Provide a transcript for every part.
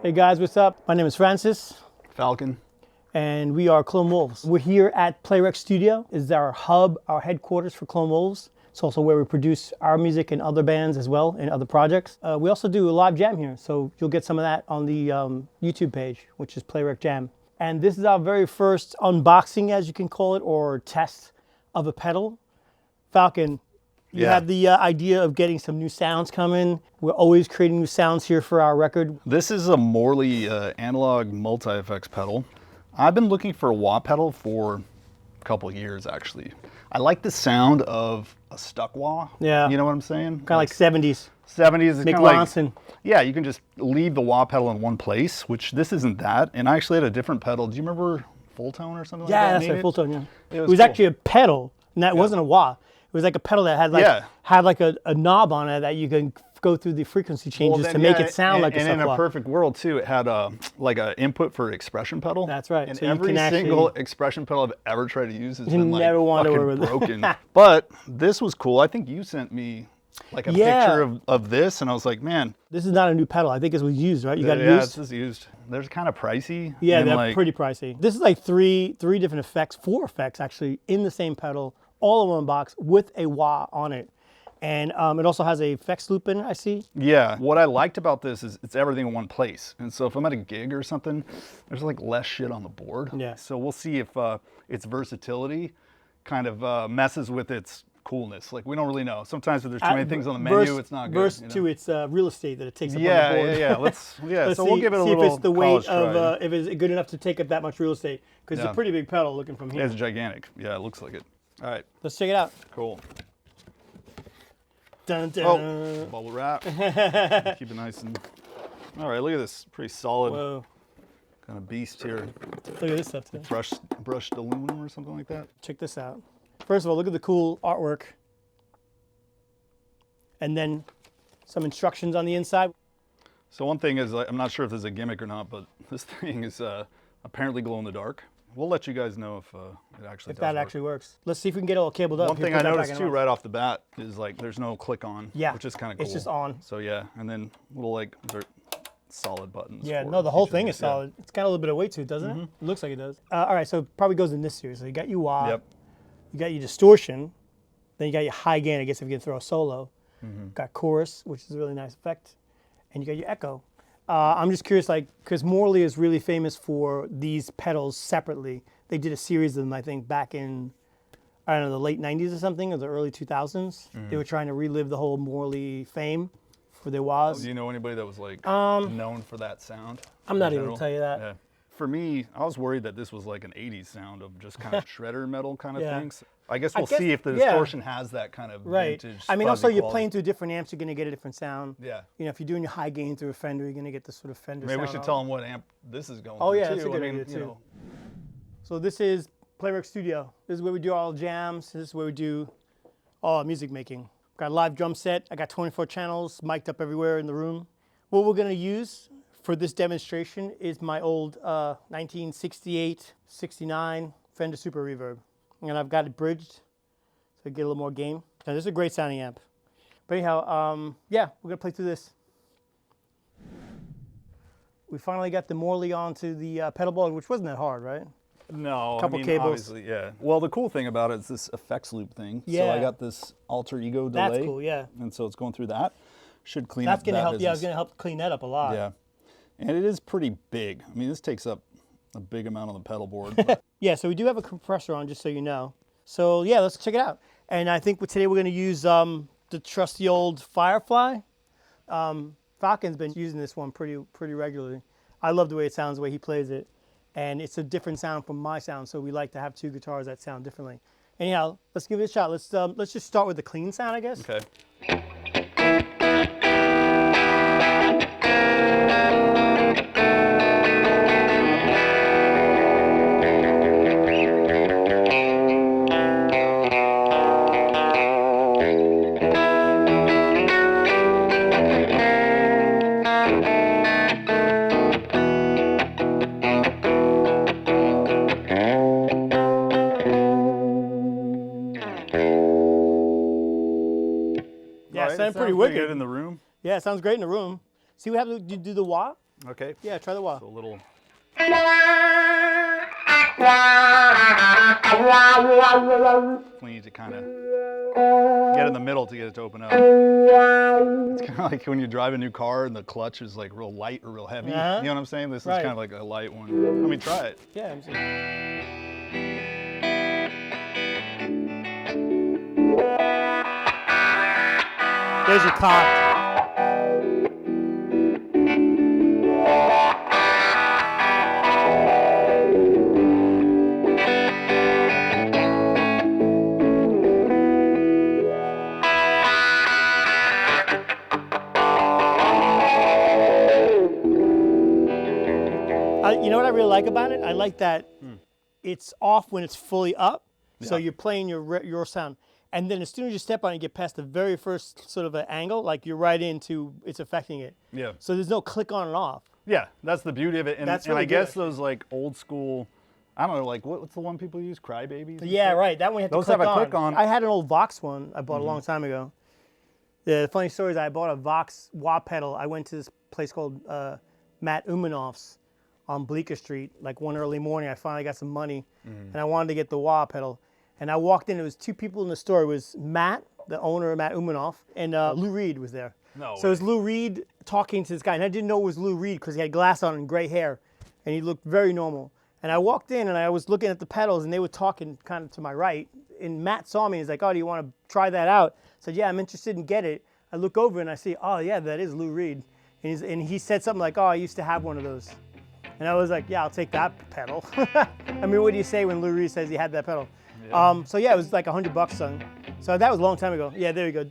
Hey guys, what's up? My name is Francis. Falcon. And we are Clone Wolves. We're here at Studio. This is our hub, our headquarters for Clone Wolves. It's also where we produce our music and other bands as well, and other projects. We also do a live jam here, so you'll get some of that on the YouTube page, which is Playrec Jam. And this is our very first unboxing, as you can call it, or test of a pedal. Falcon, you had the idea of getting some new sounds coming. We're always creating new sounds here for our record. This is a Morley analog multi-effects pedal. I've been looking for a wah pedal for a couple of years, actually. I like the sound of a stuck wah. Yeah. You know what I'm saying? Kind of like 70s. 70s. It's Mick Ronson. Yeah, you can just leave the wah pedal in one place, which this isn't that. And I actually had a different pedal. Do you remember Full Tone or something like that? Yeah, that's right, Full Tone, yeah. It was cool. Actually a pedal, and that wasn't a wah. It was like a pedal that had like a knob on it that you can go through the frequency changes to make it sound like a stuck wah. And in a perfect world too, it had like an input for expression pedal. That's right. And so every single expression pedal I've ever tried to use has been like fucking broken. But this was cool. I think you sent me like a picture of this, and I was like, man. This is not a new pedal. I think it was used, right? You got it used? Yeah, this is used. They're kind of pricey. Yeah, they're pretty pricey. This is like three different effects, 4 effects actually, in the same pedal, all in one box with a wah on it. And it also has a effects loop in it, I see. Yeah, what I liked about this is it's everything in one place. And so if I'm at a gig or something, there's like less shit on the board. Yeah. So we'll see if its versatility kind of messes with its coolness. Like, we don't really know. Sometimes if there's too many things on the menu, it's not good. Versus to its real estate that it takes up on the board. Let's so we'll give it a little if it's the weight of, if it's good enough to take up that much real estate. Because it's a pretty big pedal looking from here. It's gigantic. Yeah, it looks like it. All right. Let's check it out. Cool. Dun, dun. Oh, bubble wrap. Keep it nice and... All right, look at this. Pretty solid kind of beast here. Look at this stuff too. Brushed aluminum or something like that. Check this out. First of all, look at the cool artwork. And then some instructions on the inside. So one thing is, I'm not sure if this is a gimmick or not, but this thing is apparently glow in the dark. We'll let you guys know if it actually actually works. Let's see if we can get it all cabled up. One thing I noticed too right off the bat is like there's no click on, which is kind of cool. It's just on. So yeah, and then little like solid buttons. Yeah, no, the whole thing is solid. It's got a little bit of weight to it, doesn't it? It looks like it does. All right, so it probably goes in this series. So you got your wah, you got your distortion, then you got your high gain, I guess if you can throw a solo. Got chorus, which is a really nice effect, and you got your echo. I'm just curious, like, because Morley is really famous for these pedals separately. They did a series of them, I think, back in, I don't know, the late 90s or something, or the early 2000s. They were trying to relive the whole Morley fame for their wahs. Do you know anybody that was like known for that sound? I'm not even going to tell you that. Yeah. For me, I was worried that this was like an 80s sound of just kind of shredder metal kind of things. I guess we'll see if the distortion has that kind of vintage. I mean, also you're playing through different amps, you're going to get a different sound. Yeah. You know, if you're doing your high gain through a Fender, you're going to get the sort of Fender sound. Maybe we should tell them what amp this is going through. Oh yeah, that's a good idea too. So this is RecStudio. This is where we do all jams. This is where we do all our music making. Got a live drum set. I got 24 channels mic'd up everywhere in the room. What we're going to use for this demonstration is my old 1968-69 Fender Super Reverb. And I've got it bridged so I get a little more gain. Now this is a great sounding amp. But anyhow, yeah, we're going to play through this. We finally got the Morley onto the pedal board, which wasn't that hard, right? No, couple cables. Obviously, yeah. Well, the cool thing about it is this effects loop thing. Yeah. So I got this alter ego delay. That's cool, yeah. And so it's going through that. Should clean up that business. business. Yeah, it's going to help clean that up a lot. Yeah. And it is pretty big. I mean, this takes up a big amount on the pedal board. Yeah, so we do have a compressor on, just so you know. So yeah, let's check it out. And I think today we're going to use the trusty old Firefly. Falcon's been using this one pretty regularly. I love the way it sounds, the way he plays it. And it's a different sound from my sound, so we like to have 2 guitars that sound differently. Anyhow, let's give it a shot. Let's just start with the clean sound, I guess. Okay. Yeah, it sounded pretty wicked. Good in the room. Yeah, it sounds great in the room. See what happens when you do the wah? Okay. Yeah, try the wah. So a little. We need to kind of get in the middle to get it to open up. It's kind of like when you drive a new car and the clutch is like real light or real heavy. You know what I'm saying? This is kind of like a light one. I mean, try it. Yeah, I'm saying. There's your cock. You know what I really like about it? I like that it's off when it's fully up, so you're playing your sound. And then as soon as you step on it, you get past the very first sort of an angle, like you're right into it's affecting it. Yeah. So there's no click on and off. Yeah, that's the beauty of it. And, That's and really I guess good. those like old school, I don't know, like what's the one people use? Crybabies? Yeah, right. That one you have Those to click have a click on. I had an old Vox one I bought a long time ago. The funny story is I bought a Vox wah pedal. I went to this place called Matt Umanoff's on Bleecker Street. Like one early morning, I finally got some money, and I wanted to get the wah pedal. And I walked in. There was 2 people in the store. It was Matt, the owner of Matt Umanoff, and Lou Reed was there. No So it was Lou Reed talking to this guy, and I didn't know it was Lou Reed because he had glass on and gray hair, and he looked very normal. And I walked in, and I was looking at the pedals, and they were talking kind of to my right. And Matt saw me, and he's like, "Oh, do you want to try that out?" I said, "Yeah, I'm interested in get it." I look over, and I see, "Oh, yeah, that is Lou Reed." And he said something like, "Oh, I used to have one of those." And I was like, "Yeah, I'll take that pedal." I mean, what do you say when Lou Reed says he had that pedal? Yeah. So yeah, it was like $100, son. So that was a long time ago. Yeah, there you go.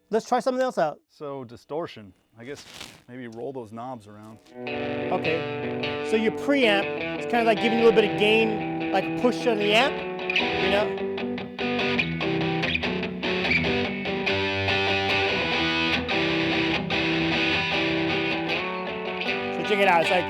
Let's try something else out. So distortion. I guess maybe roll those knobs around. Okay. So your preamp, it's kind of like giving you a little bit of gain, like a push on the amp, you know? So check it out. It's like,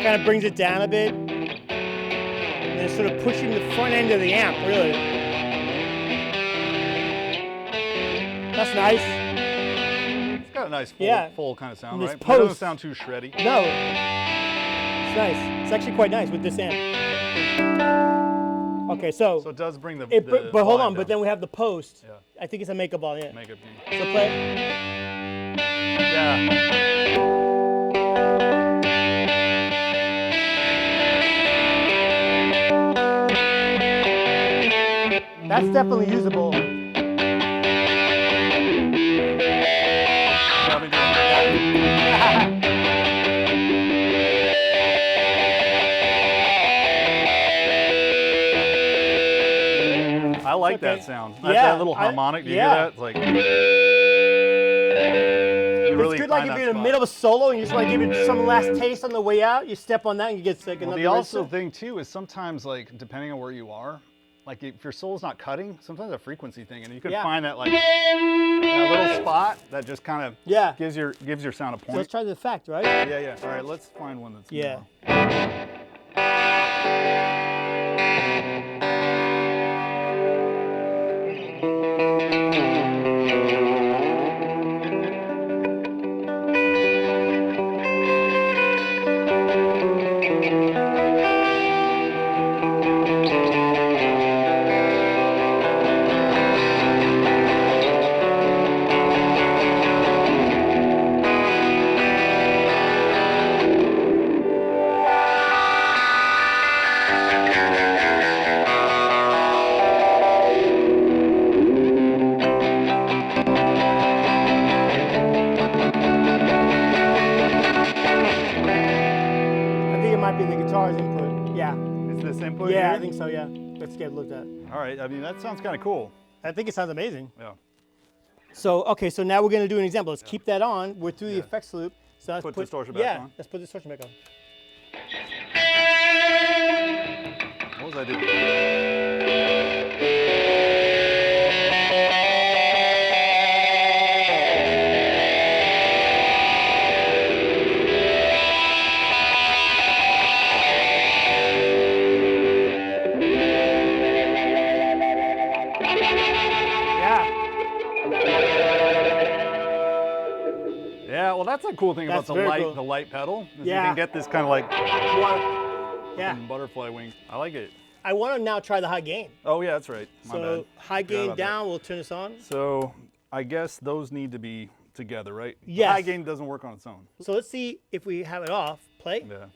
kind of brings it down a bit. And it's sort of pushing the front end of the amp, really. That's nice. It's got a nice full kind of sound, right? It doesn't sound too shreddy. No. It's nice. It's actually quite nice with this amp. Okay, so it does bring the but hold on, down. but then we have the post. Yeah. I think it's a makeup volume. Yeah. Makeup gain. So play. Yeah. That's definitely usable. I like that sound. That little harmonic. Do you hear that? It's like. It's good, like if you're in the middle of a solo and you just want to give it some last taste on the way out, you step on that and you get sick. Well, the also thing too is sometimes, like, depending on where you are, like if your solo's not cutting, sometimes a frequency thing, and you can find that like that little spot that just kind of gives your sound a point. So let's try the effect, right? Yeah. All right, let's find one that's more. Yeah, I think so, yeah. Let's get it looked at. All right, I mean, that sounds kind of cool. I think it sounds amazing. Yeah. So, okay, so now we're going to do an example. Let's keep that on. We're through the effects loop. So let's put distortion back on. Let's put distortion back on. What was I doing? that's a cool thing about the light pedal. Is you can get this kind of like butterfly wing. I like it. I want to now try the high gain. Oh yeah, that's right. My so bad. High gain down, we'll turn this on. So I guess those need to be together, right? Yes. High gain doesn't work on its own. So let's see if we have it off. Play. Yeah.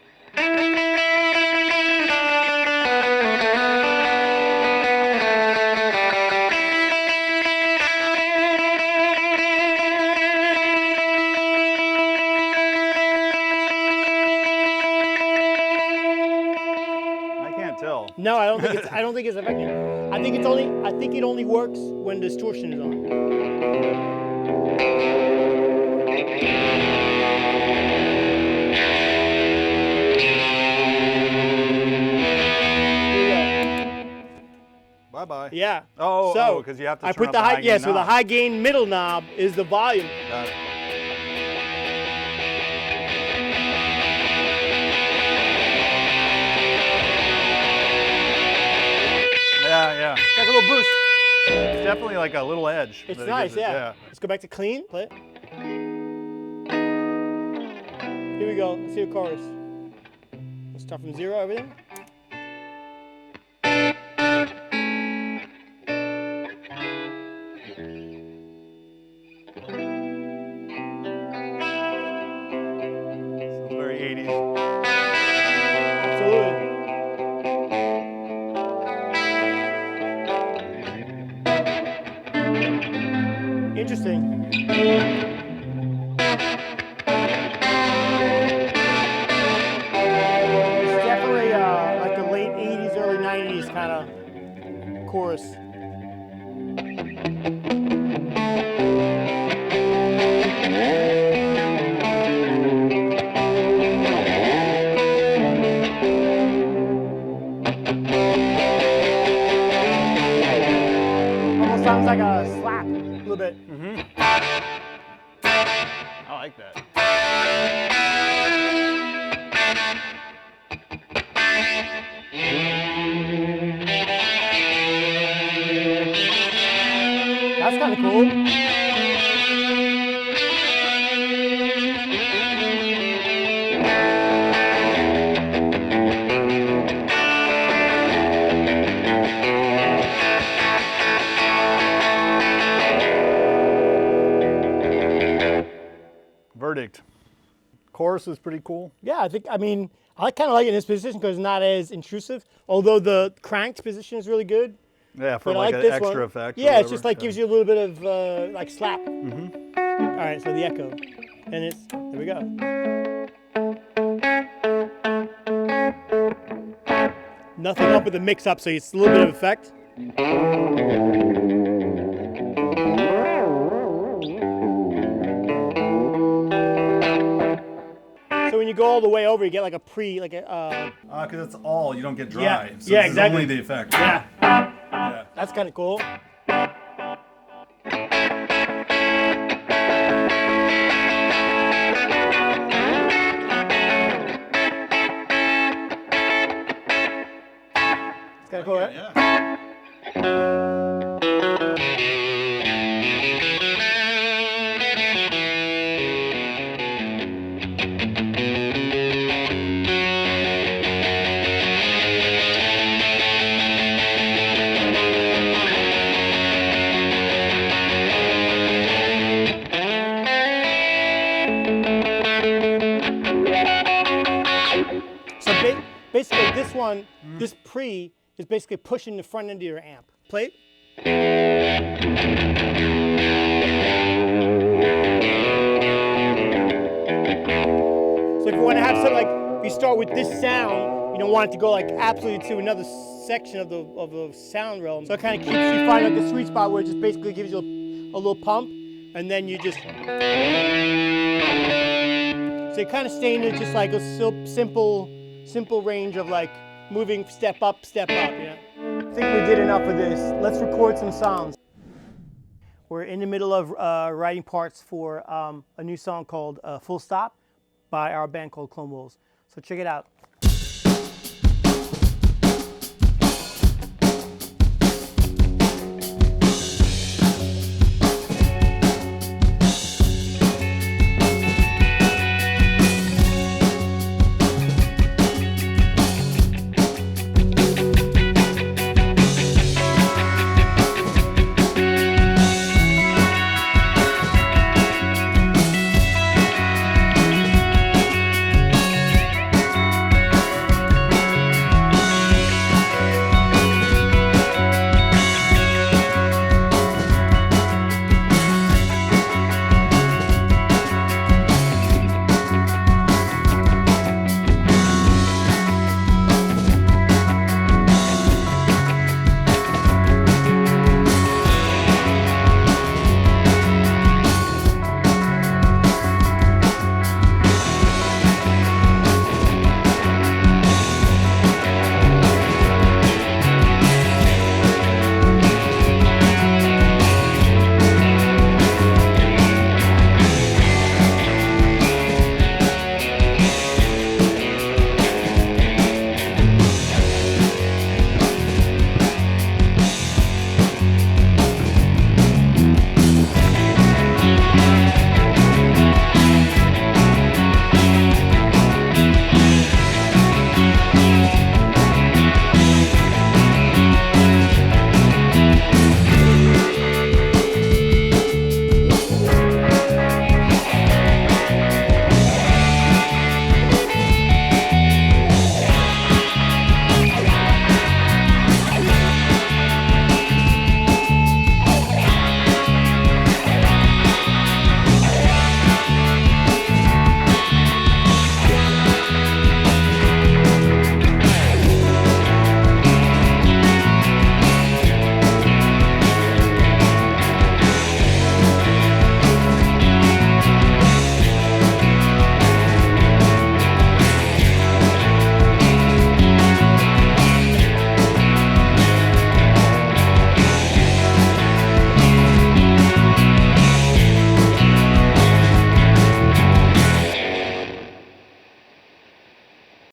No, I don't think it's. I don't think it's effective. I think it's only. I think it only works when distortion is on. Bye bye. Yeah. Oh, so because you have to. I turn put up the high. gain Yeah. So knob. the high gain middle knob is the volume. Got it. Yeah. It's like a little boost. It's definitely like a little edge. It's nice, yeah. Let's go back to clean. Play it. Here we go. Let's see the chorus. Let's start from 0, everything. Sounds very 80s. Absolutely. Interesting. It's definitely like the late 80s, early 90s kind of chorus. Almost sounds like a slap a little bit. I like that. That's kind of cool. Verdict. Chorus is pretty cool. Yeah, I kind of like it in this position because it's not as intrusive. Although the cranked position is really good. Yeah, for But like I an this extra one. effect. Yeah, it's just like gives you a little bit of like slap. All right, so the echo, and it's there we go. Nothing up with the mix up, so it's a little bit of effect. So when you go all the way over, you get like a because it's all, you don't get dry. Yeah, So yeah, this exactly. is only the effect. Yeah. Yeah. That's kind of cool. It's kind of cool, right? Yeah. So basically this one, this pre, is basically pushing the front end of your amp. Play it. So if you want to have something like, if you start with this sound, you don't want it to go like absolutely to another section of the sound realm. So it kind of keeps you finding like the sweet spot where it just basically gives you a little pump, and then you just. So you're kind of staying in just like a simple range of like moving step up, yeah. I think we did enough of this. Let's record some sounds. We're in the middle of writing parts for a new song called Full Stop by our band called Clone Wolves. So check it out.